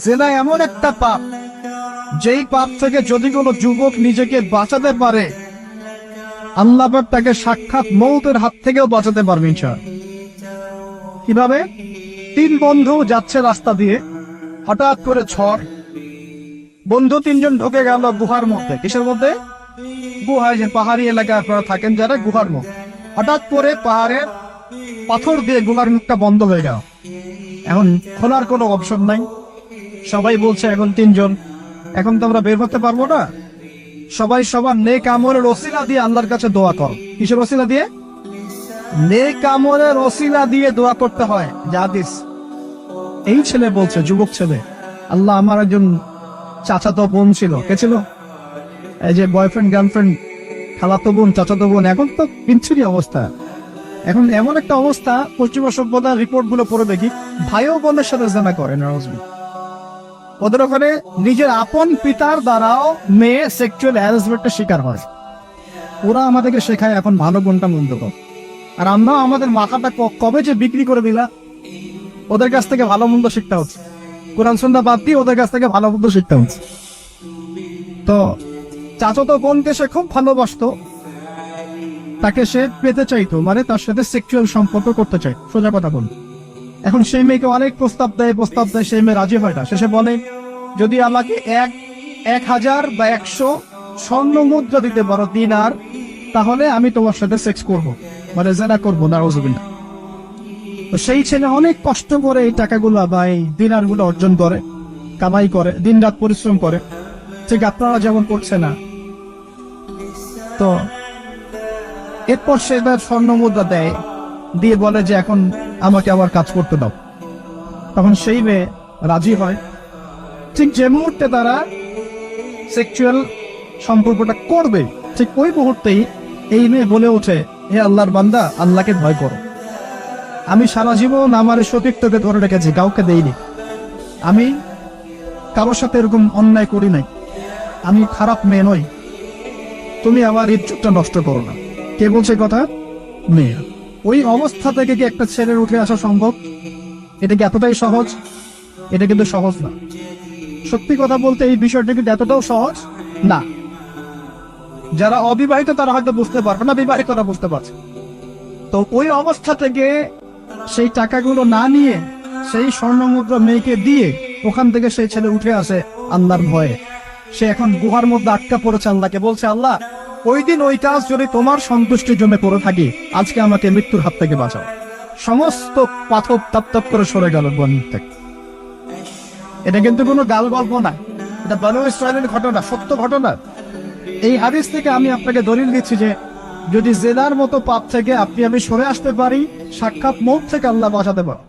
জেনা এমন একটা পাপ, যেই পাপ থেকে যদি কোনো যুবক নিজেকে বাঁচাতে পারে, আল্লাহ পাক তাকে সাক্ষাৎ মৌতের হাত থেকেও বাঁচাতে পারবে ইনশাআল্লাহ। কিভাবে? তিন বন্ধু যাচ্ছে রাস্তা দিয়ে, হঠাৎ করে ঝড়, বন্ধু তিনজন ঢুকে গেল গুহার মধ্যে। কিসের মধ্যে? গুহায়, যে পাহাড়ি এলাকায় আপনারা থাকেন যারা, গুহার মুখ। হঠাৎ করে পাহাড়ের পাথর দিয়ে গুহার মুখটা বন্ধ হয়ে গেল। এখন খোলার কোনো অপশন নাই। সবাই বলছে এখন তিনজন, এখন তো আমরা বের হতে পারবো না। সবাই সবার নেক আমলের ওসিলা দিয়ে আল্লাহর কাছে দোয়া কর। কিসের ওসিলা দিয়ে? নেক আমলের ওসিলা দিয়ে দোয়া করতে হয়। জাদিস এই ছেলে বলছে, যুবক ছেলে, আল্লাহ আমার একজন চাচাতো বোন ছিল। কে ছিল? এই যে বয়ফ্রেন্ড গার্লফ্রেন্ড, খালাতো বোন, চাচাতো বোন, এখন তো বিচ্ছিরি অবস্থা। এখন এমন একটা অবস্থা, পশ্চিমা সভ্যতার রিপোর্ট গুলো পড়ে দেখি, ভাইও বোনের সাথে জানা করে না। ওদের ওখানে নিজের আপন পিতার দ্বারাও মেয়ে সেক্সুয়াল হ্যারাসমেন্টের শিকার হয়। ওরা আমাদেরকে শেখায় এখন ভালো কোনটা মন্দ কর, আর আমরা আমাদের মাথাটা কবে যে বিক্রি করে দিলা। ওদের কাছ থেকে ভালো মন্দ শিখতে হচ্ছে, কোরআন সুন্নাহ বাদ দিয়ে ওদের কাছ থেকে ভালো মন্দ শিখতে হচ্ছে। তো চাচাতো বোনকে সে খুব ভালোবাসতো, তাকে সে পেতে চাইতো, মানে তার সাথে সেক্সুয়াল সম্পর্ক করতে চাই, সোজা কথা বল। এখন সেই মেয়েকে অনেক প্রস্তাব দেয়, সেই মেয়ে রাজি হয় না। শেষে বলে, যদি আমাকে 1000 বা 100 স্বর্ণ মুদ্রা দিতে পারো, দিনার, তাহলে আমি তোমার সাথে সেক্স করব, মানে জেনা করবো। নাউজুবিল্লাহ। তো সেই ছেলে অনেক কষ্ট করে এই টাকাগুলো বা এই দিনার গুলো অর্জন করে, কামাই করে, দিন রাত পরিশ্রম করে, ঠিক আপনারা যেমন করছে না। তো এরপর সে তার স্বর্ণ মুদ্রা দেয়, দিয়ে বলে যে এখন আমাকে আবার কাজ করতে দাও। তখন সেই মেয়ে রাজি হয়। ঠিক যে মুহূর্তে তারা সেক্সুয়াল সম্পর্কটা করবে, ঠিক ওই মুহূর্তেই এই মেয়ে বলে ওঠে, হে আল্লাহর বান্দা, আল্লাহকে ভয় করো। আমি সারা জীবন আমার সতীত্বকে ধরে রেখেছি, কাউকে দেইনি। আমি কারোর সাথে এরকম অন্যায় করি নাই। আমি খারাপ মেয়ে নই। তুমি আমার ইজ্জতটা নষ্ট করো না। কে বলছে কথা? মেয়ে। ওই অবস্থা থেকে কি একটা ছেলের উঠে আসা সম্ভব? এটা কি এতটাই সহজ? এটা কিন্তু সহজ না। সত্যি কথা বলতে এই বিষয়টা কিন্তু এতটাও সহজ না। যারা অবিবাহিত তারা হয়তো বুঝতে পারবে না, বিবাহিতরা বুঝতে পারছে। তো ওই অবস্থা থেকে সেই টাকাগুলো না নিয়ে, সেই স্বর্ণ মুদ্রা মেয়েকে দিয়ে, ওখান থেকে সেই ছেলে উঠে আসে আল্লাহর ভয়ে। সে এখন গুহার মধ্যে আটকা পড়েছে, আল্লাহকে বলছে, আল্লাহ, ওই দিন ওই কাজ যদি তোমার সন্তুষ্টির জন্য করে থাকি, আজকে আমাকে মৃত্যুর হাত থেকে বাঁচাও। সমস্ত পাথর তাপ তাপ করে সরে গেল বন থেকে। এটা কিন্তু কোনো গাল গল্প না, এটা বনু ইসরাইলের ঘটনা, সত্য ঘটনা। এই হাদিস থেকে আমি আপনাকে দলিল দিচ্ছি যে যদি জেনার মতো পাপ থেকে আমি সরে আসতে পারি, সাক্ষাৎ মৌত থেকে আল্লাহ বাঁচাতে পারে।